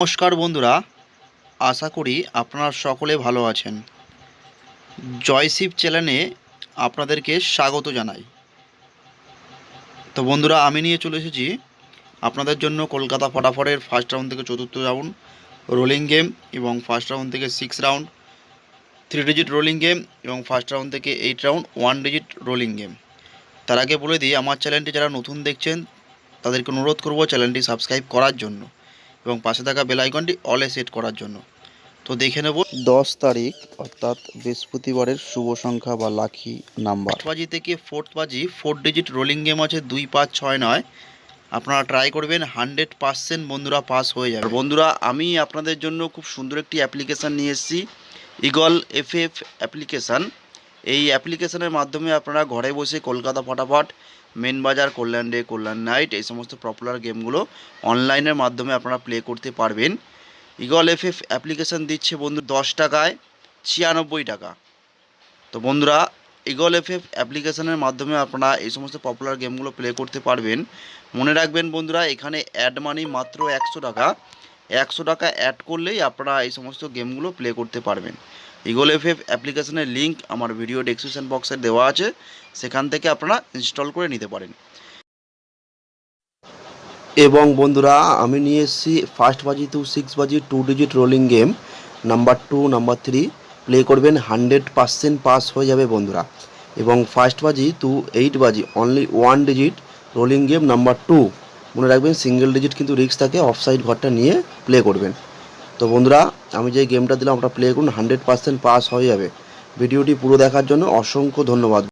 নমস্কার বন্ধুরা, আশা করি আপনারা সকলে ভালো আছেন। জয়শিব চ্যানেলে আপনাদেরকে স্বাগত জানাই। তো বন্ধুরা, আমি নিয়ে চলে এসেছি আপনাদের জন্য কলকাতা ফটাফটের ফার্স্ট রাউন্ড থেকে চতুর্থ রাউন্ড রোলিং গেম এবং ফার্স্ট রাউন্ড থেকে 6 রাউন্ড 3 ডিজিট রোলিং গেম এবং ফার্স্ট রাউন্ড থেকে 8 রাউন্ড 1 ডিজিট রোলিং গেম। তার আগে বলে দিই, আমার চ্যানেলটি যারা নতুন দেখছেন তাদেরকে অনুরোধ করব চ্যানেলটি সাবস্ক্রাইব করার জন্য এবং পাশে থাকা বেল আইকনটি অলে সেট করার জন্য। তো দেখে নেব 10 তারিখ অর্থাৎ বৃহস্পতিবারের শুভ সংখ্যা বা লাকি নাম্বার। বাজি থেকে ফোর্থ বাজি 4 ডিজিট রোলিং গেম আছে 2, 5, 6, 9। আপনারা ট্রাই করবেন, 100% বন্ধুরা পাস হয়ে যাবে। বন্ধুরা, আমি আপনাদের জন্য খুব সুন্দর একটি অ্যাপ্লিকেশান নিয়ে এসেছি, ইগল এফএফ অ্যাপ্লিকেশান। এই অ্যাপ্লিকেশানের মাধ্যমে আপনারা ঘরে বসে কলকাতা ফটাফট, মেন বাজার, কল্যাণ ডে, কল্যাণ নাইট এই সমস্ত পপুলার গেমগুলো অনলাইনের মাধ্যমে আপনারা প্লে করতে পারবেন। ইগল এফএফ অ্যাপ্লিকেশান দিচ্ছে বন্ধু 10 টাকায় 96 টাকা। তো বন্ধুরা, ইগল এফএফ অ্যাপ্লিকেশানের মাধ্যমে আপনারা এই সমস্ত পপুলার গেমগুলো প্লে করতে পারবেন। মনে রাখবেন বন্ধুরা, এখানে অ্যাড মানি মাত্র 100 টাকা। 100 টাকা অ্যাড করলেই আপনারা এই সমস্ত গেমগুলো প্লে করতে পারবেন। ইগল এফএফ অ্যাপ্লিকেশানের লিঙ্ক আমার ভিডিও ডেসক্রিপশন বক্সে দেওয়া আছে, সেখান থেকে আপনারা ইনস্টল করে নিতে পারেন। এবং বন্ধুরা, আমি নিয়ে এসেছি ফার্স্ট বাজি টু 6 বাজি 2 digit rolling game number 2, number 3 play করবেন, 100% পাস হয়ে যাবে বন্ধুরা। এবং ফার্স্ট বাজি টু 8 বাজি only 1 digit rolling game number 2। মনে রাখবেন, সিঙ্গেল ডিজিট কিন্তু রিস্ক থাকে, অফসাইড ঘরটা নিয়ে প্লে করবেন। তো বন্ধুরা, আমি যে গেমটা দিলাম আপনারা প্লে করুন, 100% পাস হয়ে যাবে। ভিডিওটি পুরো দেখার জন্য অসংখ্য ধন্যবাদ।